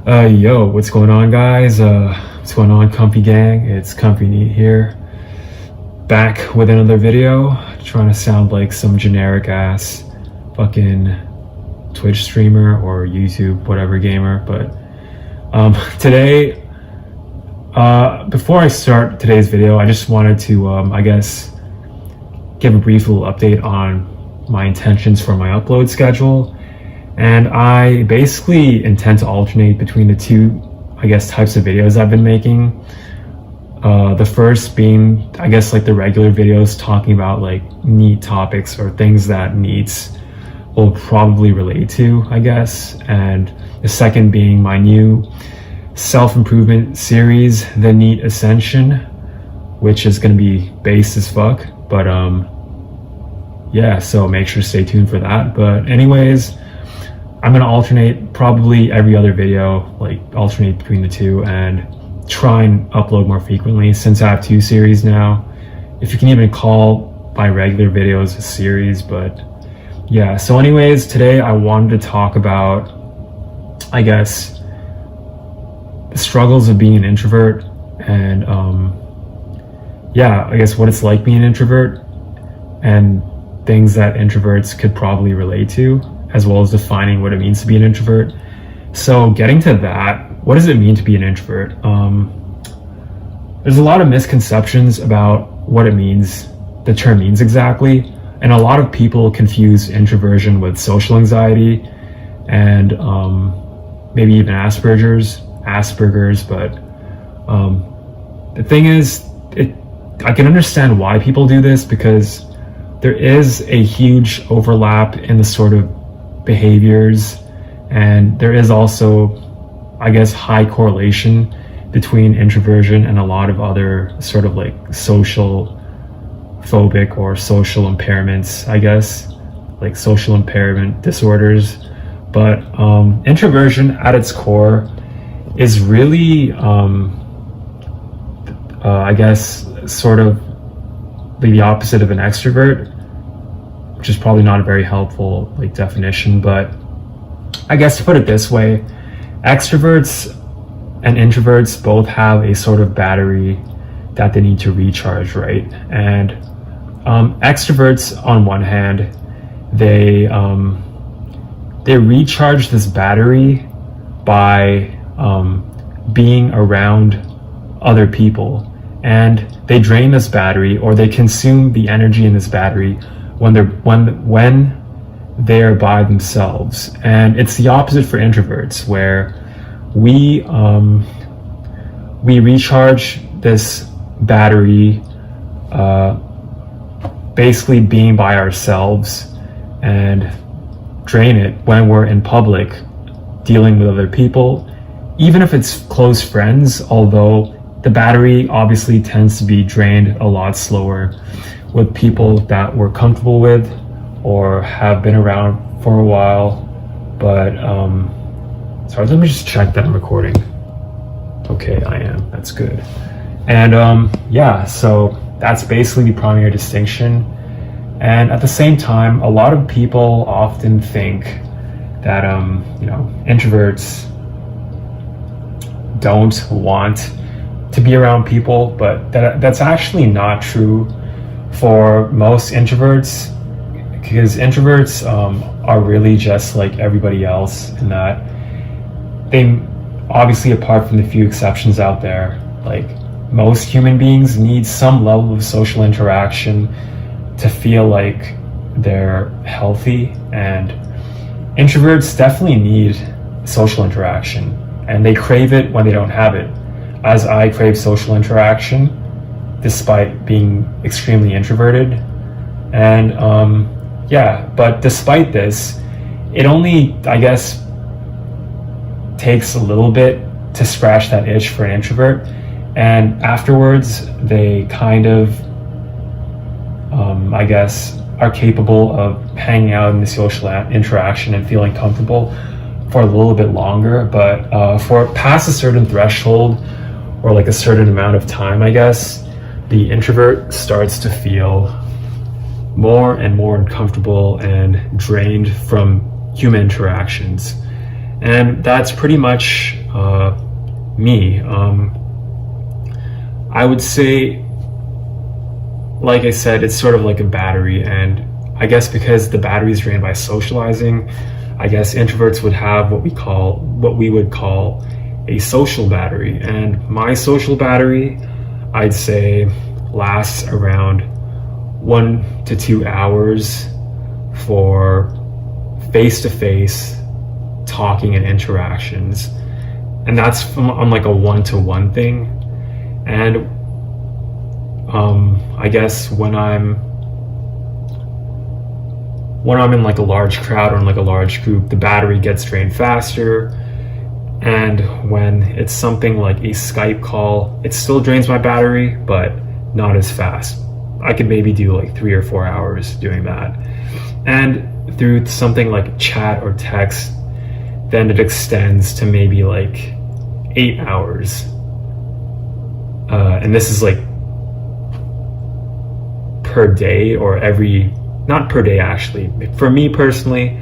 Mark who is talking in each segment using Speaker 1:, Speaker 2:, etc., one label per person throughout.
Speaker 1: Yo, what's going on, guys? What's going on, Comfy Gang? It's Comfy Neat here, back with another video, trying to sound like some generic ass fucking Twitch streamer or YouTube whatever gamer. But today, before I start today's video, I just wanted to I guess give a brief little update on my intentions for my upload schedule. And I basically intend to alternate between the two, I guess, types of videos I've been making. The first being, I guess, like the regular videos talking about like NEET topics or things that NEETs will probably relate to, I guess. And the second being my new self-improvement series, The NEET Ascension, which is going to be based as fuck. But yeah, so make sure to stay tuned for that. But anyways, I'm going to alternate probably every other video, like alternate between the two and try and upload more frequently since I have two series now. If you can even call my regular videos a series, but yeah. So anyways, today I wanted to talk about, I guess, the struggles of being an introvert and yeah, I guess what it's like being an introvert and things that introverts could probably relate to, as well as defining what it means to be an introvert. So getting to that, what does it mean to be an introvert? There's a lot of misconceptions about what it means, the term means exactly. And a lot of people confuse introversion with social anxiety and maybe even Asperger's, but the thing is, I can understand why people do this because there is a huge overlap in the sort of behaviors, and there is also, I guess, high correlation between introversion and a lot of other sort of like social phobic or social impairments, I guess, like social impairment disorders. But introversion at its core is really I guess sort of the opposite of an extrovert, which is probably not a very helpful like definition, but I guess to put it this way, extroverts and introverts both have a sort of battery that they need to recharge, right? And extroverts, on one hand, they recharge this battery by being around other people, and they drain this battery, or they consume the energy in this battery when they're by themselves. And it's the opposite for introverts, where we recharge this battery basically being by ourselves, and drain it when we're in public dealing with other people, even if it's close friends, although the battery obviously tends to be drained a lot slower with people that we're comfortable with or have been around for a while. But sorry, let me just check that I'm recording. Okay, I am. That's good. And yeah, so that's basically the primary distinction. And at the same time, a lot of people often think that you know, introverts don't want to be around people, but that's actually not true for most introverts, because introverts are really just like everybody else in that they, obviously apart from the few exceptions out there, like most human beings need some level of social interaction to feel like they're healthy, and introverts definitely need social interaction, and they crave it when they don't have it, as I crave social interaction despite being extremely introverted. And yeah, but despite this, it only, I guess, takes a little bit to scratch that itch for an introvert, and afterwards they kind of I guess are capable of hanging out in the social interaction and feeling comfortable for a little bit longer. But for past a certain threshold, or like a certain amount of time, I guess, the introvert starts to feel more and more uncomfortable and drained from human interactions. And that's pretty much me. I would say, like I said, it's sort of like a battery, and I guess because the battery is drained by socializing, I guess introverts would have what we would call a social battery. And my social battery, I'd say, lasts around 1 to 2 hours for face-to-face talking and interactions, and that's on like a one-to-one thing. And I guess when I'm in like a large crowd or in like a large group, the battery gets drained faster. And when it's something like a Skype call, it still drains my battery, but not as fast. I could maybe do like 3 or 4 hours doing that. And through something like chat or text, then it extends to maybe like 8 hours. And this is like per day, or not per day actually. For me personally,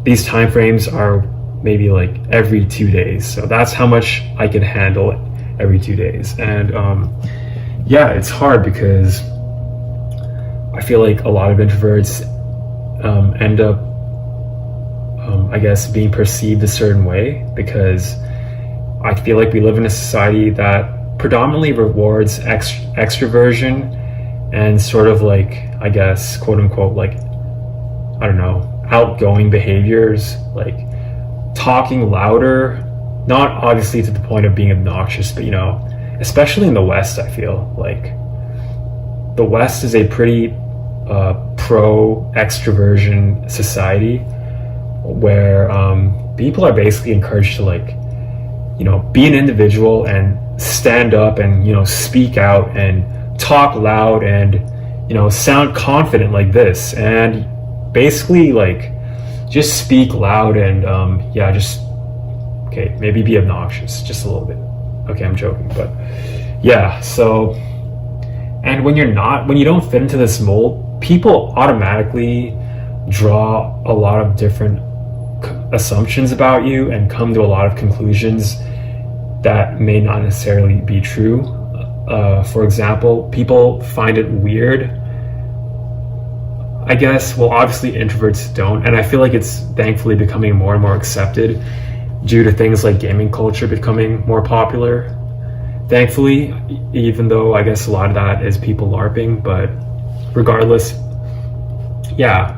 Speaker 1: these time frames are maybe like every 2 days. So that's how much I can handle every 2 days. And yeah, it's hard because I feel like a lot of introverts end up, I guess, being perceived a certain way, because I feel like we live in a society that predominantly rewards extroversion and sort of like, I guess, quote unquote, like, I don't know, outgoing behaviors, like talking louder, not obviously to the point of being obnoxious, but, you know, especially in the West, I feel like the West is a pretty pro extroversion society, where people are basically encouraged to, like, you know, be an individual and stand up and, you know, speak out and talk loud and, you know, sound confident like this, and basically like just speak loud and yeah, just, okay, maybe be obnoxious just a little bit. Okay, I'm joking, but yeah. So, and when you don't fit into this mold, people automatically draw a lot of different assumptions about you and come to a lot of conclusions that may not necessarily be true. For example, people find it weird, I guess, well, obviously introverts don't, and I feel like it's thankfully becoming more and more accepted due to things like gaming culture becoming more popular, thankfully, even though I guess a lot of that is people LARPing. But regardless, yeah,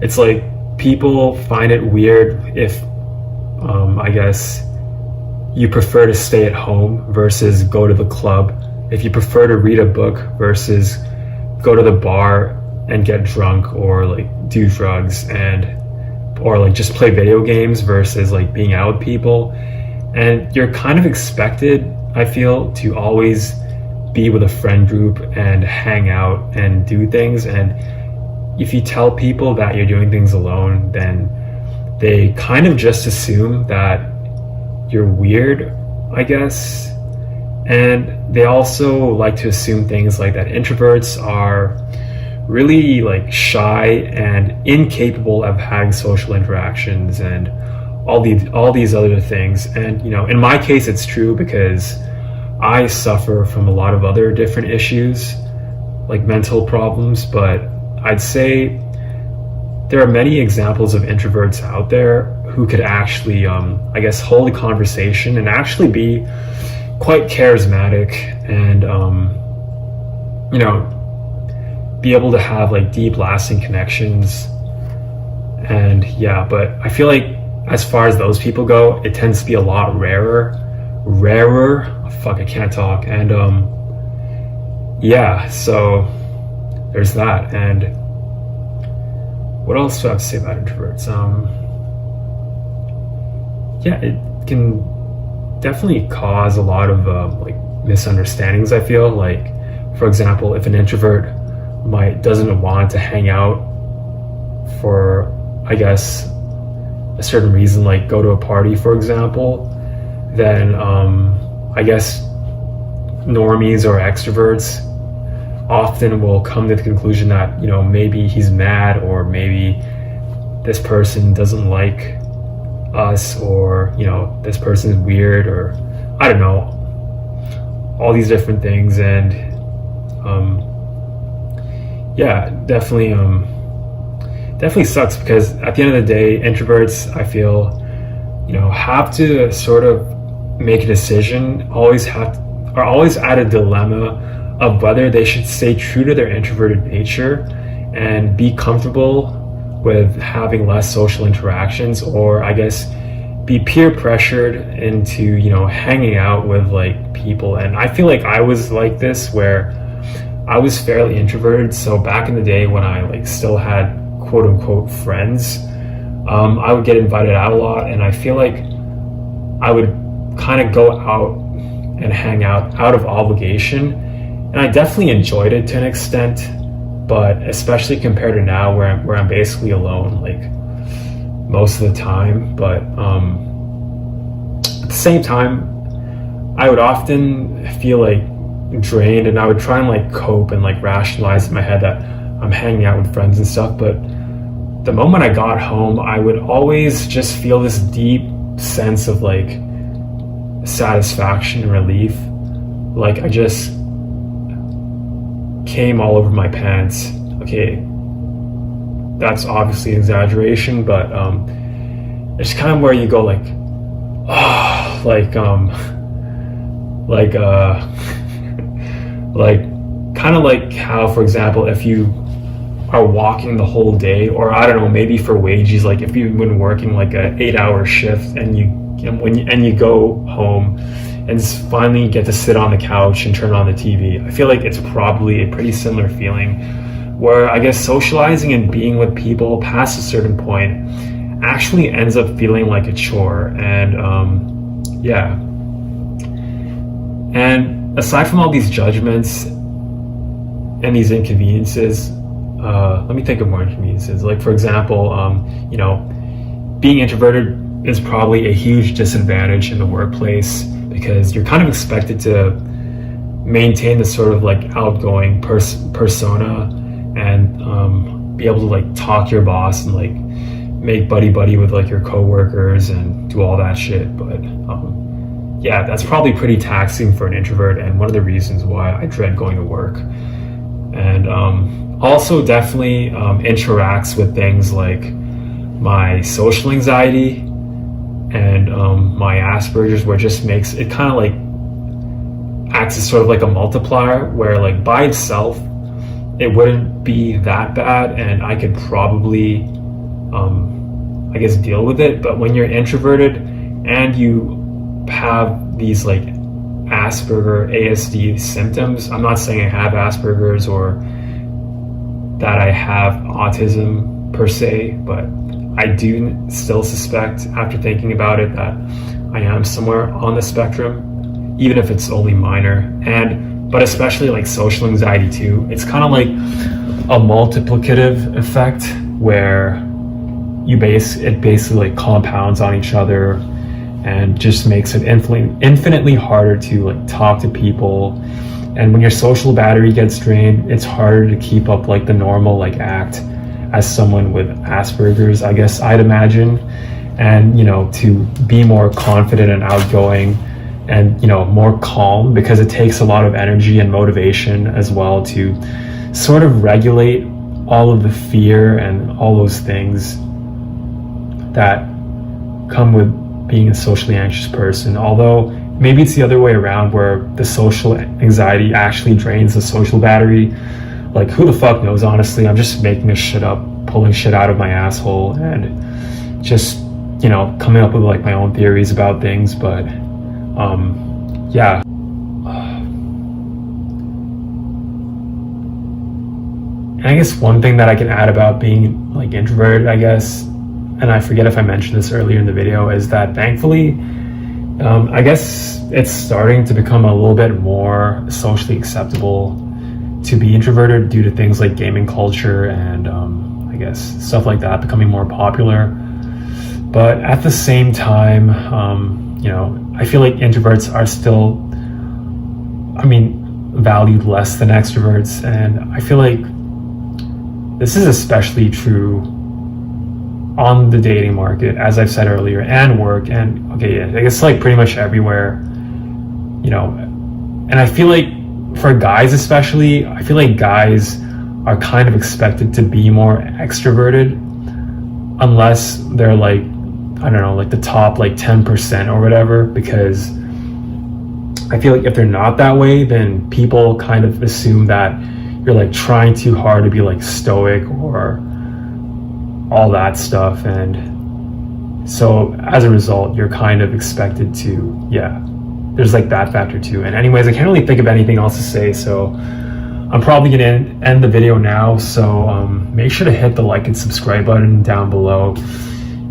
Speaker 1: it's like people find it weird if I guess you prefer to stay at home versus go to the club, if you prefer to read a book versus go to the bar and get drunk or like do drugs, or like just play video games versus like being out with people. And you're kind of expected, I feel, to always be with a friend group and hang out and do things. And if you tell people that you're doing things alone, then they kind of just assume that you're weird, I guess. And they also like to assume things like that introverts are really like shy and incapable of having social interactions and all these other things. And, you know, in my case, it's true because I suffer from a lot of other different issues, like mental problems. But I'd say there are many examples of introverts out there who could actually, I guess, hold a conversation and actually be quite charismatic and, you know, be able to have like deep, lasting connections. And yeah, but I feel like as far as those people go, it tends to be a lot rarer. Fuck, I can't talk. And yeah, so there's that. And what else do I have to say about introverts? Yeah, it can definitely cause a lot of like misunderstandings, I feel. Like, for example, if an introvert doesn't want to hang out for, I guess, a certain reason, like go to a party, for example, then I guess normies or extroverts often will come to the conclusion that, you know, maybe he's mad, or maybe this person doesn't like us, or this person is weird, or I don't know, all these different things. And yeah, definitely sucks, because at the end of the day, introverts, I feel, have to sort of make a decision, are always at a dilemma of whether they should stay true to their introverted nature and be comfortable with having less social interactions, or I guess be peer pressured into hanging out with like people. And I feel like I was like this, where I was fairly introverted. So back in the day when I like still had quote unquote friends, I would get invited out a lot, and I feel like I would kind of go out and hang out of obligation, and I definitely enjoyed it to an extent, but especially compared to now where I'm basically alone like most of the time. But at the same time, I would often feel like drained, and I would try and like cope and like rationalize in my head that I'm hanging out with friends and stuff. But the moment I got home, I would always just feel this deep sense of like satisfaction and relief. Like I just came all over my pants. Okay, that's obviously an exaggeration, but it's kind of where you go like, oh, like kind of like how, for example, if you are walking the whole day, or I don't know, maybe for wages, like if you've been working like a 8-hour shift, and you go home and finally get to sit on the couch and turn on the TV, I feel like it's probably a pretty similar feeling, where I guess socializing and being with people past a certain point actually ends up feeling like a chore. And yeah, and aside from all these judgments and these inconveniences, let me think of more inconveniences. Like for example, being introverted is probably a huge disadvantage in the workplace, because you're kind of expected to maintain this sort of like outgoing persona, and be able to like talk to your boss and like make buddy with like your coworkers and do all that shit. But yeah, that's probably pretty taxing for an introvert, and one of the reasons why I dread going to work. And also definitely interacts with things like my social anxiety and my Asperger's, where it just makes it kind of like acts as sort of like a multiplier, where like by itself it wouldn't be that bad and I could probably I guess deal with it. But when you're introverted and you have these like Asperger ASD symptoms, I'm not saying I have Asperger's or that I have autism per se, but I do still suspect, after thinking about it, that I am somewhere on the spectrum, even if it's only minor. But especially like social anxiety too, it's kind of like a multiplicative effect, where it basically like compounds on each other and just makes it infinitely harder to like talk to people. And when your social battery gets drained, it's harder to keep up like the normal like act as someone with Asperger's, I guess I'd imagine. And to be more confident and outgoing and more calm, because it takes a lot of energy and motivation as well to sort of regulate all of the fear and all those things that come with being a socially anxious person. Although maybe it's the other way around, where the social anxiety actually drains the social battery. Like, who the fuck knows, honestly. I'm just making this shit up, pulling shit out of my asshole, and just coming up with like my own theories about things. But yeah. And I guess one thing that I can add about being like introverted, I guess, and I forget if I mentioned this earlier in the video, is that thankfully I guess it's starting to become a little bit more socially acceptable to be introverted, due to things like gaming culture and I guess stuff like that becoming more popular. But at the same time, I feel like introverts are still, valued less than extroverts. And I feel like this is especially true on the dating market, as I've said earlier, and work, and okay, yeah, I guess like pretty much everywhere, you know. And I feel like for guys especially, I feel like guys are kind of expected to be more extroverted unless they're like, I don't know, like the top like 10% or whatever, because I feel like if they're not that way, then people kind of assume that you're like trying too hard to be like stoic or all that stuff. And so as a result, you're kind of expected to, yeah, there's like that factor too. And anyways, I can't really think of anything else to say, so I'm probably gonna end the video now. So make sure to hit the like and subscribe button down below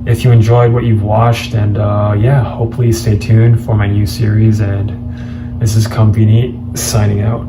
Speaker 1: if you enjoyed what you've watched. And yeah, hopefully stay tuned for my new series. And this is Comfy Neat signing out.